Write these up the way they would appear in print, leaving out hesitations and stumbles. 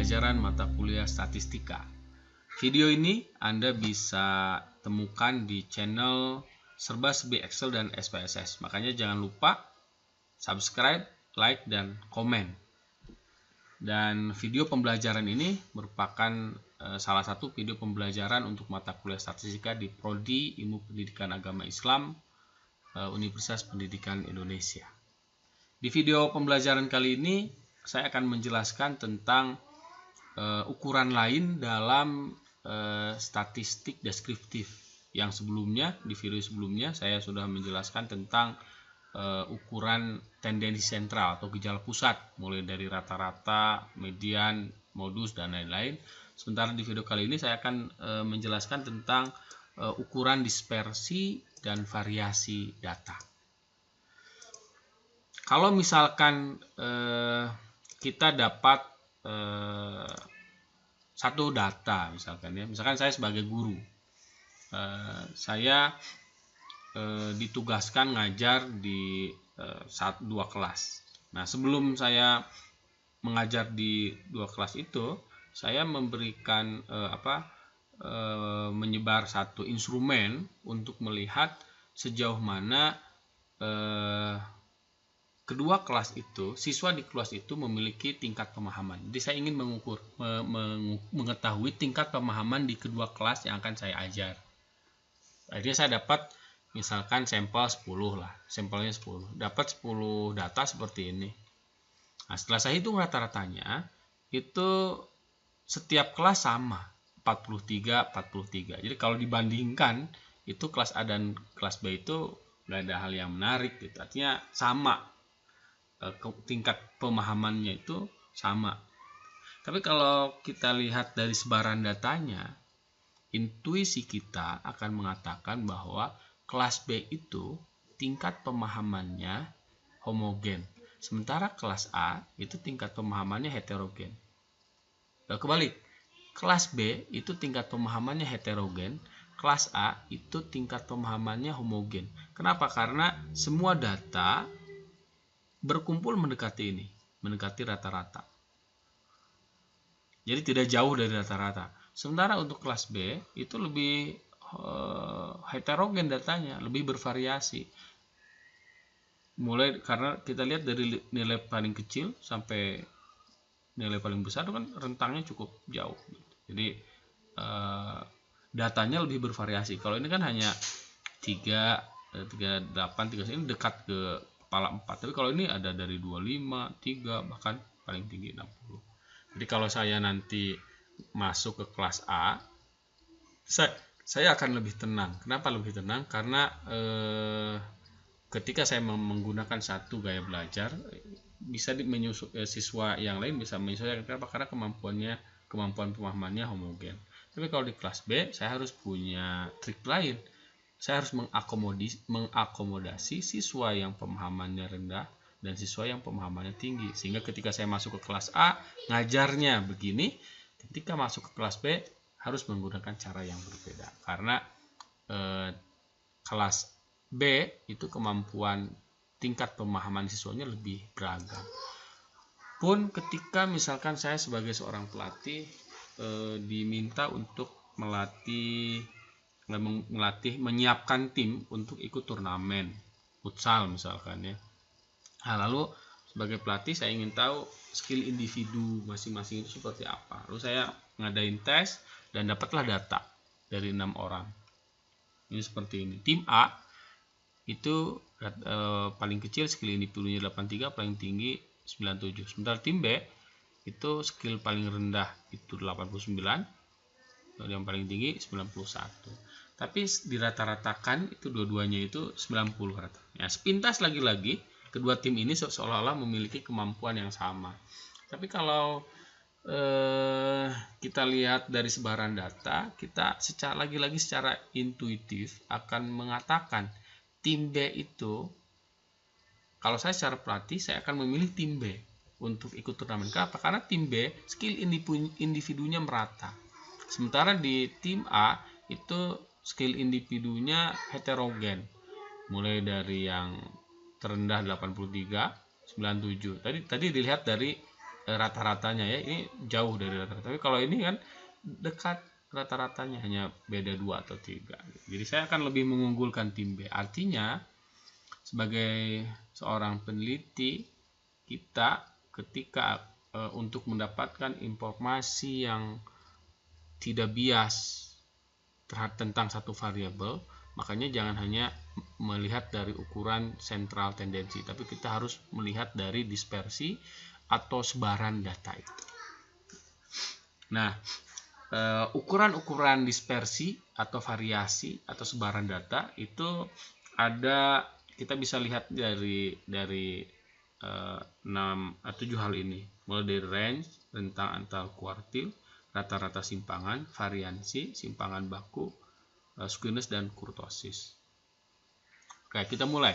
pembelajaran mata kuliah statistika. Video ini Anda bisa temukan di channel Serba-Serbi Excel dan SPSS. Makanya jangan lupa subscribe, like, dan komen. Dan video pembelajaran ini merupakan salah satu video pembelajaran untuk mata kuliah statistika di Prodi Ilmu Pendidikan Agama Islam Universitas Pendidikan Indonesia. Di video pembelajaran kali ini saya akan menjelaskan tentang ukuran lain dalam statistik deskriptif. Yang sebelumnya, di video sebelumnya saya sudah menjelaskan tentang ukuran tendensi sentral atau gejala pusat, mulai dari rata-rata, median, modus, dan lain-lain. Sementara di video kali ini saya akan menjelaskan tentang ukuran dispersi dan variasi data. Kalau misalkan kita dapat satu data, misalkan saya sebagai guru, saya ditugaskan ngajar di dua kelas. Nah, sebelum saya mengajar di dua kelas itu, saya memberikan menyebar satu instrumen untuk melihat sejauh mana kedua kelas itu, siswa di kelas itu memiliki tingkat pemahaman. Jadi saya ingin mengukur, mengetahui tingkat pemahaman di kedua kelas yang akan saya ajar. Akhirnya saya dapat misalkan sampel 10 lah, sampelnya 10. Dapat 10 data seperti ini. Nah, setelah saya hitung rata-ratanya, itu setiap kelas sama, 43. Jadi kalau dibandingkan, itu kelas A dan kelas B itu nggak ada hal yang menarik gitu. Artinya sama, tingkat pemahamannya itu sama. Tapi kalau kita lihat dari sebaran datanya, intuisi kita akan mengatakan bahwa kelas B itu tingkat pemahamannya homogen, sementara kelas A itu tingkat pemahamannya heterogen. Kebalik, kelas B itu tingkat pemahamannya heterogen, kelas A itu tingkat pemahamannya homogen. Kenapa? Karena semua data berkumpul mendekati rata-rata. Jadi tidak jauh dari rata-rata. Sementara untuk kelas B itu lebih heterogen datanya, lebih bervariasi. Mulai karena kita lihat dari nilai paling kecil sampai nilai paling besar itu kan rentangnya cukup jauh. Jadi datanya lebih bervariasi. Kalau ini kan hanya 38, 39 ini dekat ke kepala 4. Tapi kalau ini ada dari 25, 3, bahkan paling tinggi 60. Jadi kalau saya nanti masuk ke kelas A, saya akan lebih tenang. Kenapa lebih tenang? Karena ketika saya menggunakan satu gaya belajar, bisa siswa yang lain bisa menyesuaikan. Kenapa? Karena kemampuan pemahamannya homogen. Tapi kalau di kelas B, saya harus punya trik lain. Saya harus mengakomodasi siswa yang pemahamannya rendah dan siswa yang pemahamannya tinggi. Sehingga ketika saya masuk ke kelas A, ngajarnya begini. Ketika masuk ke kelas B, harus menggunakan cara yang berbeda. Karena kelas B itu kemampuan tingkat pemahaman siswanya lebih beragam. Pun ketika misalkan saya sebagai seorang pelatih diminta untuk menyiapkan tim untuk ikut turnamen futsal misalkan ya. Nah, lalu sebagai pelatih saya ingin tahu skill individu masing-masing itu seperti apa. Lalu saya ngadain tes dan dapatlah data dari 6 orang. Ini seperti ini. Tim A itu paling kecil skill individunya 83, paling tinggi 97. Sementara tim B itu skill paling rendah itu 89, yang paling tinggi 91. Tapi dirata-ratakan itu dua-duanya itu 90 rata. Ya, sepintas lagi-lagi kedua tim ini seolah-olah memiliki kemampuan yang sama. Tapi kalau kita lihat dari sebaran data, kita secara intuitif akan mengatakan tim B itu, kalau saya secara pelatih, saya akan memilih tim B untuk ikut turnamen. Kenapa? Karena tim B skill individunya merata. Sementara di tim A itu skill individunya heterogen. Mulai dari yang terendah 83, 97. Tadi dilihat dari rata-ratanya ya, ini jauh dari rata-rata. Tapi kalau ini kan dekat rata-ratanya, hanya beda 2 atau 3. Jadi saya akan lebih mengunggulkan tim B. Artinya sebagai seorang peneliti, kita ketika untuk mendapatkan informasi yang tidak bias terhadap tentang satu variabel, makanya jangan hanya melihat dari ukuran sentral tendensi, tapi kita harus melihat dari dispersi atau sebaran data itu. Nah, ukuran-ukuran dispersi atau variasi atau sebaran data itu ada, kita bisa lihat dari 7 hal ini, mulai dari range, rentang antar kuartil, rata-rata simpangan, variansi, simpangan baku, skewness, dan kurtosis. Oke, kita mulai.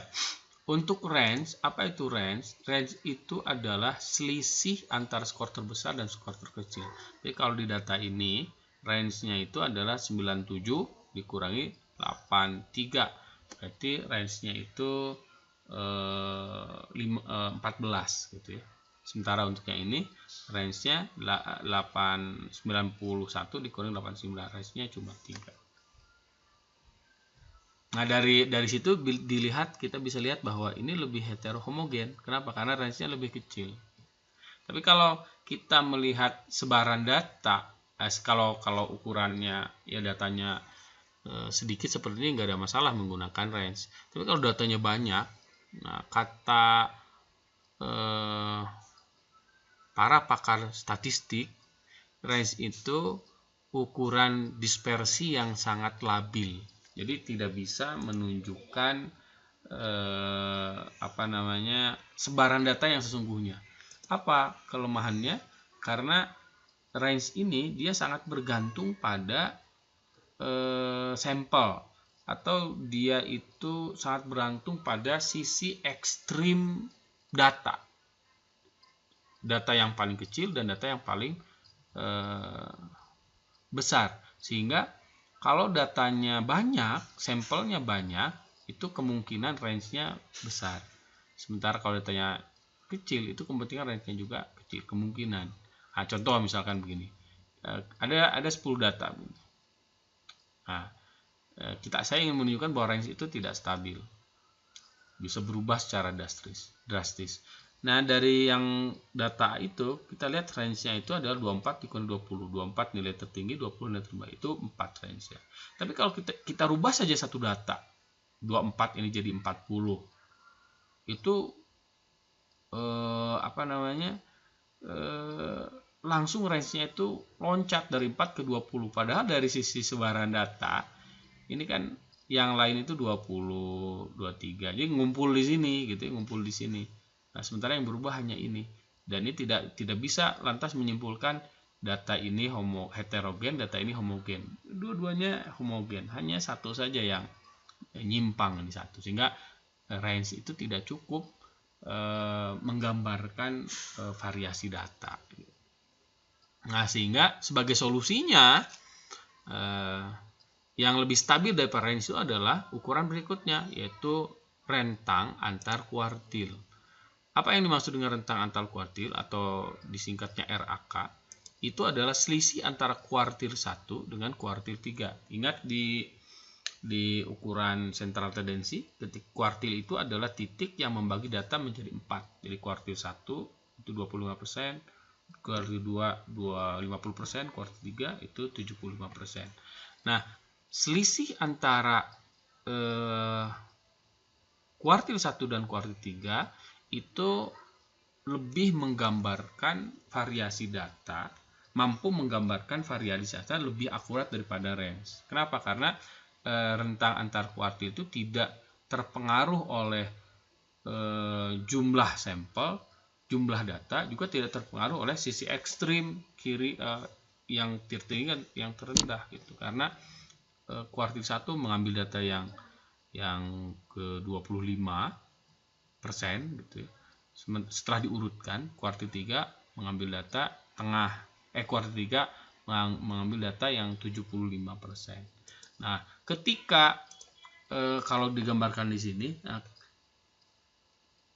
Untuk range, apa itu range? Range itu adalah selisih antara skor terbesar dan skor terkecil. Jadi kalau di data ini, range-nya itu adalah 97 dikurangi 83. Berarti range-nya itu 14 gitu ya. Sementara untuk yang ini range-nya 891 dikurangi 89, range-nya cuma 3. Nah, dari situ dilihat, kita bisa lihat bahwa ini lebih heterohomogen. Kenapa? Karena range-nya lebih kecil. Tapi kalau kita melihat sebaran data, kalau ukurannya ya datanya sedikit seperti ini, nggak ada masalah menggunakan range. Tapi kalau datanya banyak, nah kata para pakar statistik, range itu ukuran dispersi yang sangat labil. Jadi tidak bisa menunjukkan sebaran data yang sesungguhnya. Apa kelemahannya? Karena range ini dia sangat bergantung pada sampel, atau dia itu sangat bergantung pada sisi ekstrim data yang paling kecil dan data yang paling besar. Sehingga kalau datanya banyak, sampelnya banyak, itu kemungkinan range-nya besar. Sementara kalau datanya kecil, itu kemungkinan range-nya juga kecil, kemungkinan. Nah, contoh misalkan begini, ada 10 data. Nah, saya ingin menunjukkan bahwa range itu tidak stabil, bisa berubah secara drastis. Nah, dari yang data itu kita lihat range-nya itu adalah 24 dikurangi 20. 24 nilai tertinggi, 20 nilai terendah, itu 4 range-nya. Tapi kalau kita rubah saja satu data, 24 ini jadi 40. Itu langsung range-nya itu loncat dari 4 ke 20. Padahal dari sisi sebaran data ini kan yang lain itu 20, 23. Jadi ngumpul di sini gitu, ngumpul di sini. Nah, sementara yang berubah hanya ini, dan ini tidak bisa lantas menyimpulkan data ini heterogen, data ini homogen. Dua-duanya homogen, hanya satu saja yang nyimpang di satu, sehingga range itu tidak cukup menggambarkan variasi data. Nah, sehingga sebagai solusinya yang lebih stabil daripada range itu adalah ukuran berikutnya, yaitu rentang antar kuartil. Apa yang dimaksud dengan rentang antar kuartil atau disingkatnya RAK? Itu adalah selisih antara kuartil 1 dengan kuartil 3. Ingat di ukuran sentral tendensi, titik kuartil itu adalah titik yang membagi data menjadi 4. Jadi kuartil 1 itu 25%, kuartil 2 50%, kuartil 3 itu 75%. Nah, selisih antara kuartil 1 dan kuartil 3 itu lebih menggambarkan variasi data, mampu menggambarkan variasi data lebih akurat daripada range. Kenapa? Karena rentang antar kuartil itu tidak terpengaruh oleh jumlah sampel, jumlah data, juga tidak terpengaruh oleh sisi ekstrim kiri yang tertinggi dan yang terendah gitu. Karena kuartil 1 mengambil data yang ke 25% gitu ya. Setelah diurutkan, kuartil 3 mengambil data tengah, kuartil 3 mengambil data yang 75%. Nah, ketika kalau digambarkan di sini,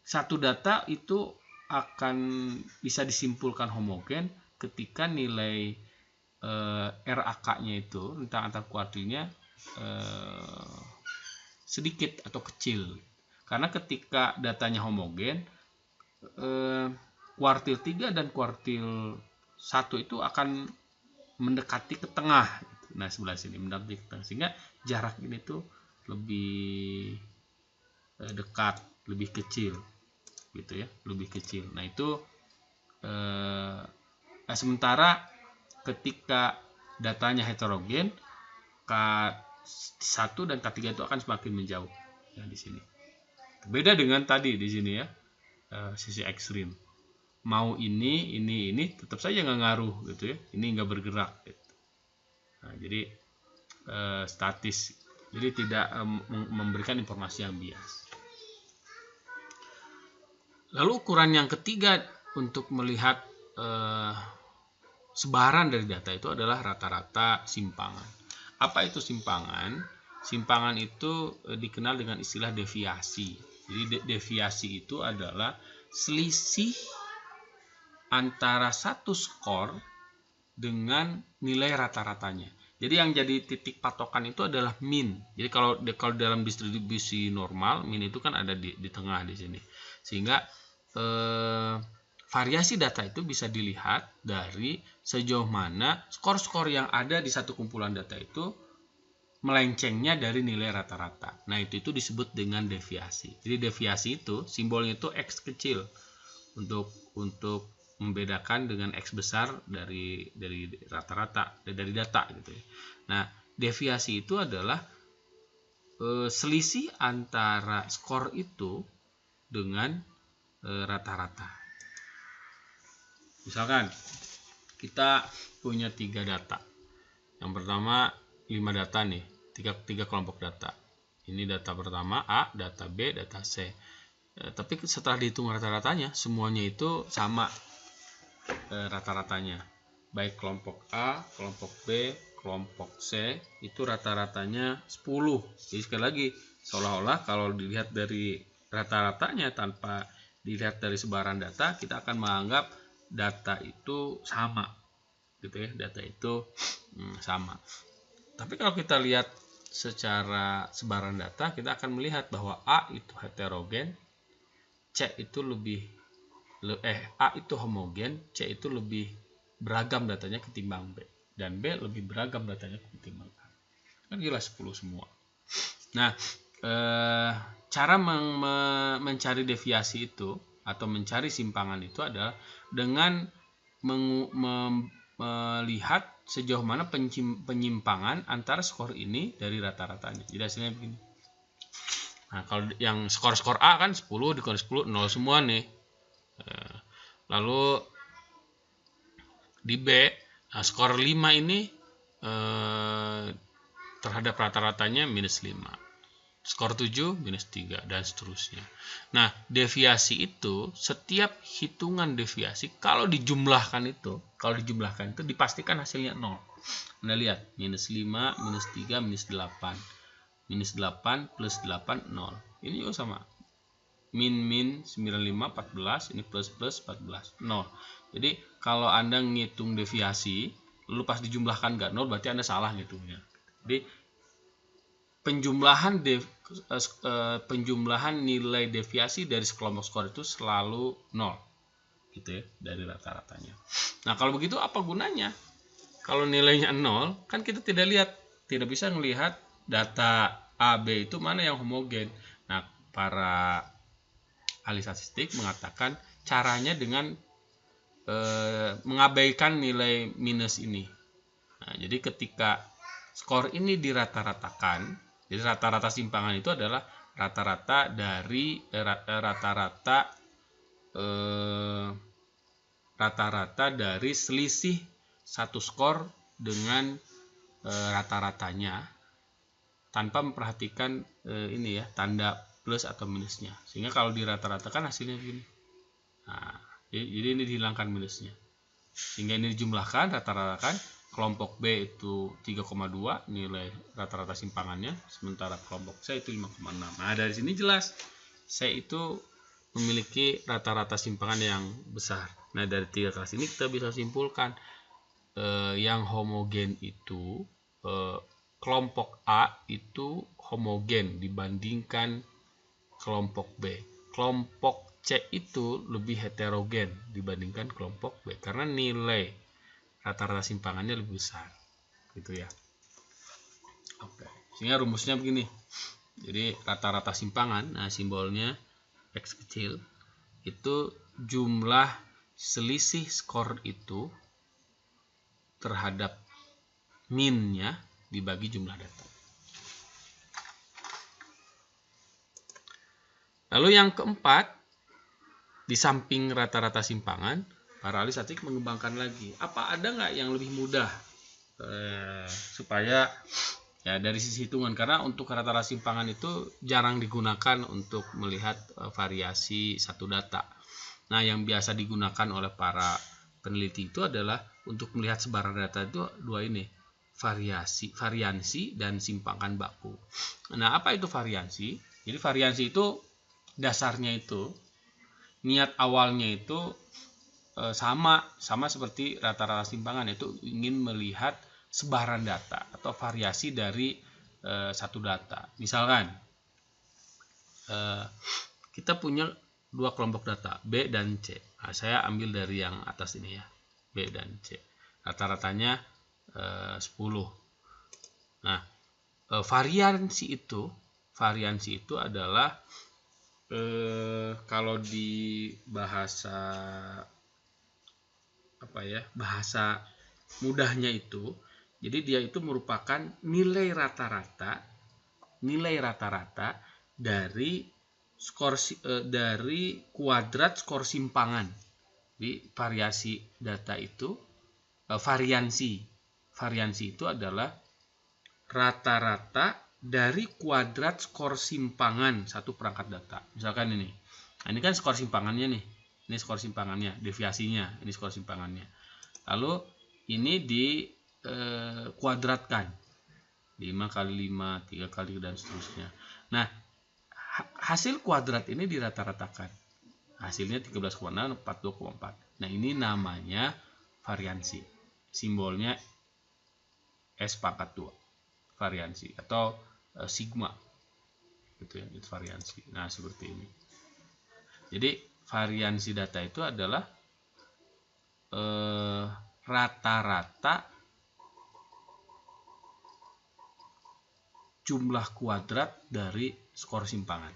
satu data itu akan bisa disimpulkan homogen ketika nilai RAK-nya itu, rentang antar kuartilnya sedikit atau kecil. Karena ketika datanya homogen, kuartil 3 dan kuartil 1 itu akan mendekati ke tengah. Nah, sebelah sini mendekati ke tengah, sehingga jarak ini tuh lebih dekat, lebih kecil gitu ya, lebih kecil. Nah, itu sementara ketika datanya heterogen, K1 dan K3 itu akan semakin menjauh ya di sini. Beda dengan tadi di sini ya, sisi ekstrim. Mau ini tetap saja nggak ngaruh gitu ya. Ini nggak bergerak gitu. Nah, jadi statis. Jadi tidak memberikan informasi yang bias. Lalu ukuran yang ketiga untuk melihat sebaran dari data itu adalah rata-rata simpangan. Apa itu simpangan? Simpangan itu dikenal dengan istilah deviasi. Jadi deviasi itu adalah selisih antara satu skor dengan nilai rata-ratanya. Jadi yang jadi titik patokan itu adalah min. Jadi kalau dalam distribusi normal, min itu kan ada di tengah di sini. Sehingga variasi data itu bisa dilihat dari sejauh mana skor-skor yang ada di satu kumpulan data itu melencengnya dari nilai rata-rata. Nah, itu disebut dengan deviasi. Jadi deviasi itu simbolnya itu X kecil untuk membedakan dengan X besar dari rata-rata, dari data gitu ya. Nah, deviasi itu adalah selisih antara skor itu dengan rata-rata. Misalkan kita punya 3 data. Yang pertama 5 data nih, 3 kelompok data. Ini data pertama A, data B, data C. Tapi setelah dihitung rata-ratanya, semuanya itu sama rata-ratanya. Baik kelompok A, kelompok B, kelompok C itu rata-ratanya 10. Jadi sekali lagi, seolah-olah kalau dilihat dari rata-ratanya tanpa dilihat dari sebaran data, kita akan menganggap data itu sama gitu ya, data itu sama. Tapi kalau kita lihat secara sebaran data, kita akan melihat bahwa A itu heterogen, C itu A itu homogen, C itu lebih beragam datanya ketimbang B, dan B lebih beragam datanya ketimbang A. Kan jelas 10 semua. Nah, cara mencari deviasi itu atau mencari simpangan itu adalah dengan melihat sejauh mana penyimpangan antara skor ini dari rata-ratanya. Jadi hasilnya begini. Nah, kalau yang skor A kan 10 dikali 10 0 semua nih. Lalu di B, skor 5 ini terhadap rata-ratanya minus 5. Skor 7 minus 3 dan seterusnya. Nah, deviasi itu, setiap hitungan deviasi kalau dijumlahkan itu dipastikan hasilnya 0. Anda lihat, minus 5, minus 3, minus 8. Minus 8 plus 8 0. Ini juga sama. Min 95 14, ini plus 14 0. Jadi kalau Anda ngitung deviasi lalu pas dijumlahkan nggak 0, berarti Anda salah ngitungnya. Jadi penjumlahan nilai deviasi dari sekelompok skor itu selalu 0 gitu ya, dari rata-ratanya. Nah, kalau begitu apa gunanya? Kalau nilainya 0, kan kita tidak bisa melihat data A, B itu mana yang homogen. Nah, para ahli statistik mengatakan caranya dengan mengabaikan nilai minus ini. Nah, jadi ketika skor ini dirata-ratakan, jadi rata-rata simpangan itu adalah rata-rata dari rata-rata dari selisih satu skor dengan rata-ratanya tanpa memperhatikan ini ya, tanda plus atau minusnya. Sehingga kalau dirata-ratakan hasilnya begini. Nah, jadi ini dihilangkan minusnya. Sehingga ini dijumlahkan, rata-ratakan. Kelompok B itu 3,2 nilai rata-rata simpangannya, sementara kelompok C itu 5,6. Nah, dari sini jelas C itu memiliki rata-rata simpangan yang besar. Nah, dari 3 kelas ini kita bisa simpulkan yang homogen itu kelompok A itu homogen dibandingkan kelompok B. Kelompok C itu lebih heterogen dibandingkan kelompok B karena nilai rata-rata simpangannya lebih besar, gitu ya. Oke, sehingga rumusnya begini. Jadi rata-rata simpangan, nah simbolnya X kecil, itu jumlah selisih skor itu terhadap minnya dibagi jumlah data. Lalu yang keempat, di samping rata-rata simpangan, para ahli statistik mengembangkan lagi. Apa ada nggak yang lebih mudah supaya ya dari sisi hitungan, karena untuk rata-rata simpangan itu jarang digunakan untuk melihat variasi satu data. Nah, yang biasa digunakan oleh para peneliti itu adalah untuk melihat sebaran data itu dua ini, variansi dan simpangan baku. Nah, apa itu variansi? Jadi variansi itu dasarnya itu niat awalnya itu sama seperti rata-rata simpangan, itu ingin melihat sebaran data atau variasi dari satu data. Misalkan kita punya dua kelompok data B dan C. Nah, saya ambil dari yang atas ini ya, B dan C. Rata-ratanya 10. Nah, variansi itu adalah kalau di bahasa bahasa mudahnya itu, jadi dia itu merupakan nilai rata-rata dari skor dari kuadrat skor simpangan. Di variasi data itu variansi itu adalah rata-rata dari kuadrat skor simpangan satu perangkat data. Misalkan ini. Nah, ini kan skor simpangannya nih. Ini skor simpangannya, deviasinya, ini skor simpangannya. Lalu ini di kuadratkan. 5 kali 5, 3 kali dan seterusnya. Nah, hasil kuadrat ini dirata-ratakan. Hasilnya 13,6, 42,4. Nah, ini namanya variansi. Simbolnya S pangkat 2. Variansi atau sigma. Gitu ya, itu variansi. Nah, seperti ini. Jadi, variansi data itu adalah rata-rata jumlah kuadrat dari skor simpangan.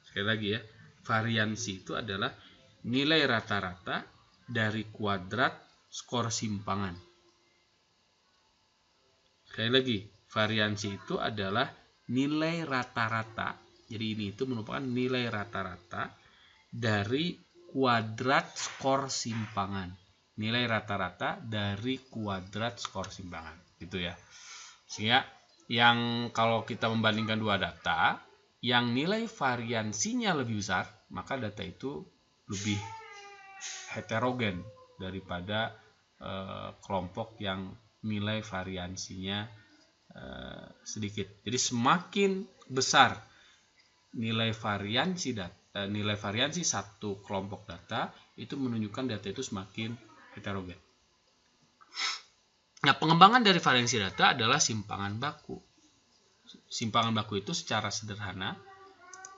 Sekali lagi ya, variansi itu adalah nilai rata-rata dari kuadrat skor simpangan. Sekali lagi, variansi itu adalah nilai rata-rata. Jadi ini itu merupakan nilai rata-rata dari kuadrat skor simpangan. Nilai rata-rata dari kuadrat skor simpangan. Gitu ya. Sehingga yang kalau kita membandingkan dua data, yang nilai variansinya lebih besar, maka data itu lebih heterogen daripada kelompok yang nilai variansinya sedikit. Jadi semakin besar nilai variansi satu kelompok data, itu menunjukkan data itu semakin heterogen. Nah, pengembangan dari variansi data adalah simpangan baku. Simpangan baku itu secara sederhana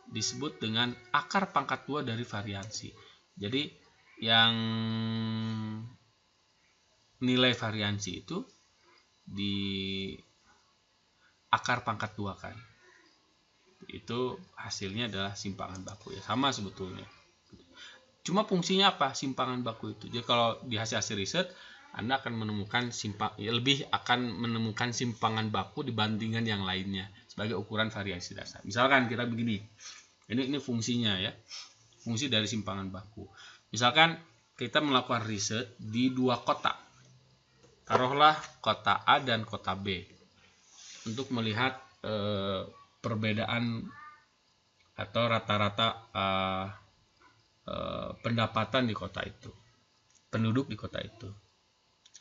disebut dengan akar pangkat 2 dari variansi. Jadi yang nilai variansi itu di akar pangkat 2 kan. Itu hasilnya adalah simpangan baku ya, sama sebetulnya. Cuma fungsinya apa simpangan baku itu? Jadi kalau di hasil riset Anda akan menemukan lebih akan menemukan simpangan baku dibandingkan yang lainnya sebagai ukuran variasi dasar. Misalkan kita begini, ini fungsinya ya, fungsi dari simpangan baku. Misalkan kita melakukan riset di dua kota, taruhlah kota A dan kota B, untuk melihat perbedaan atau rata-rata pendapatan di kota itu, penduduk di kota itu.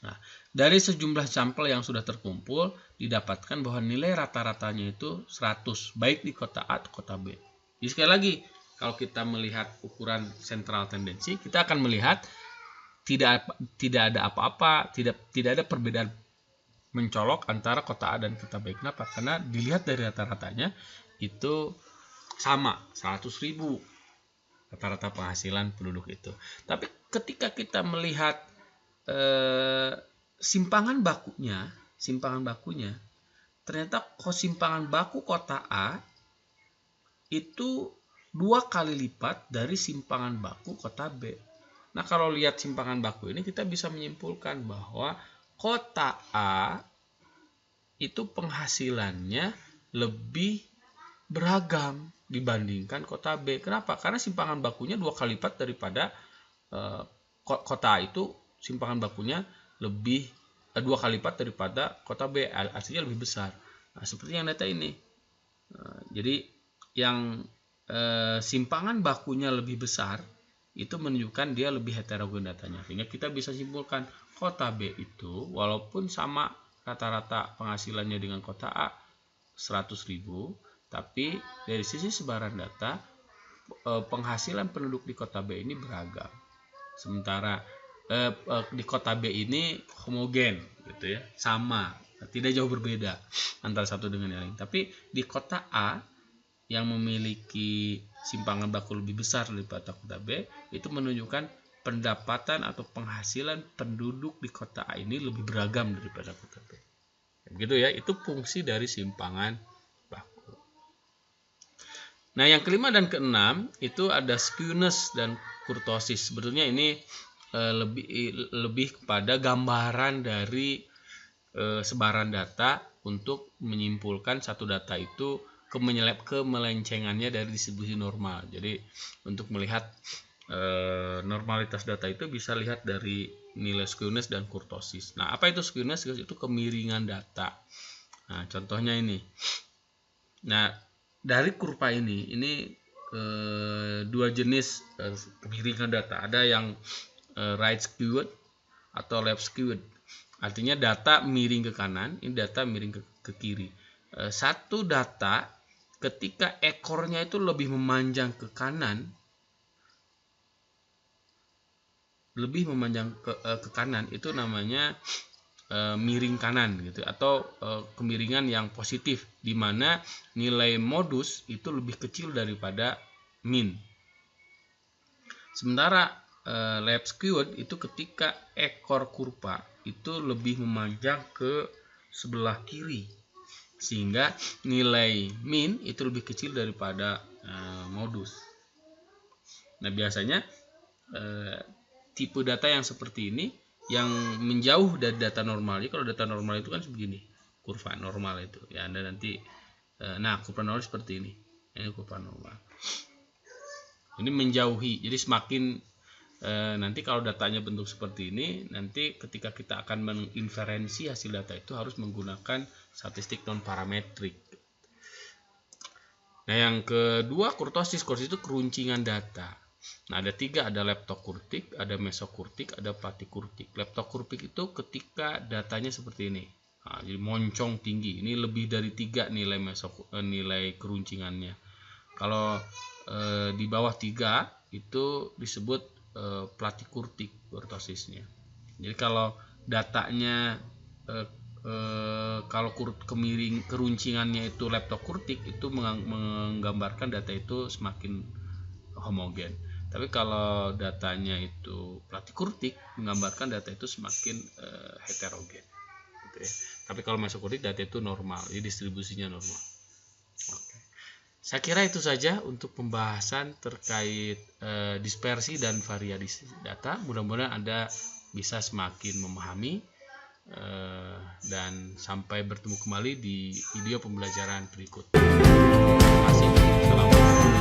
Nah, dari sejumlah sampel yang sudah terkumpul, didapatkan bahwa nilai rata-ratanya itu 100, baik di kota A atau kota B. Jadi sekali lagi, kalau kita melihat ukuran sentral tendensi, kita akan melihat tidak ada apa-apa, tidak ada perbedaan mencolok antara kota A dan kota B. Kenapa? Karena dilihat dari rata-ratanya itu sama, 100.000 rata-rata penghasilan penduduk itu. Tapi ketika kita melihat simpangan bakunya, ternyata simpangan baku kota A itu 2 kali lipat dari simpangan baku kota B. Nah, kalau lihat simpangan baku ini, kita bisa menyimpulkan bahwa kota A itu penghasilannya lebih beragam dibandingkan kota B. Kenapa? Karena simpangan bakunya 2 kali lipat daripada kota A itu simpangan bakunya lebih 2 kali lipat daripada kota B, artinya lebih besar. Nah, seperti yang data ini. Jadi yang simpangan bakunya lebih besar itu menunjukkan dia lebih heterogen datanya, sehingga kita bisa simpulkan kota B itu walaupun sama rata-rata penghasilannya dengan kota A 100.000, tapi dari sisi sebaran data penghasilan penduduk di kota B ini beragam, sementara di kota B ini homogen gitu ya, sama, tidak jauh berbeda antara satu dengan yang lain. Tapi di kota A yang memiliki simpangan baku lebih besar daripada kota B, itu menunjukkan pendapatan atau penghasilan penduduk di kota A ini lebih beragam daripada kota B. Gitu ya, itu fungsi dari simpangan baku. Nah, yang kelima dan keenam itu ada skewness dan kurtosis. Sebetulnya ini lebih kepada gambaran dari sebaran data untuk menyimpulkan satu data itu kemelencengannya dari distribusi normal. Jadi untuk melihat normalitas data itu bisa lihat dari nilai skewness dan kurtosis. Nah, apa itu skewness? Itu kemiringan data. Nah, contohnya ini. Nah, dari kurva ini dua jenis kemiringan data. Ada yang right skewed atau left skewed. Artinya data miring ke kanan, ini data miring ke kiri. Satu data ketika ekornya itu lebih memanjang ke kanan, ke kanan, itu namanya miring kanan gitu, atau kemiringan yang positif, di mana nilai modus itu lebih kecil daripada min. Sementara left skewed itu ketika ekor kurva itu lebih memanjang ke sebelah kiri, sehingga nilai min itu lebih kecil daripada modus. Nah, biasanya tipe data yang seperti ini yang menjauh dari data normal. Jadi kalau data normal itu kan sebegini, kurva normal itu ya, Anda nanti nah kurva normal seperti ini kurva normal. Ini menjauhi, jadi semakin nanti kalau datanya bentuk seperti ini, nanti ketika kita akan menginferensi hasil data itu harus menggunakan statistik non parametrik. Nah, yang kedua kurtosis itu keruncingan data. Nah, ada 3, ada leptokurtik, ada mesokurtik, ada platikurtik. Leptokurtik itu ketika datanya seperti ini. Nah, jadi moncong tinggi. Ini lebih dari 3 nilai keruncingannya. Kalau di bawah 3 itu disebut platikurtik kurtosisnya. Jadi kalau datanya kalau keruncingannya itu leptokurtik, itu menggambarkan data itu semakin homogen. Tapi kalau datanya itu platikurtik, menggambarkan data itu semakin heterogen gitu ya. Tapi kalau mesokurtik, data itu normal, jadi distribusinya normal. Oke. Saya kira itu saja untuk pembahasan terkait dispersi dan variasi data. Mudah-mudahan Anda bisa semakin memahami, dan sampai bertemu kembali di video pembelajaran berikut. Terima kasih. Assalamualaikum.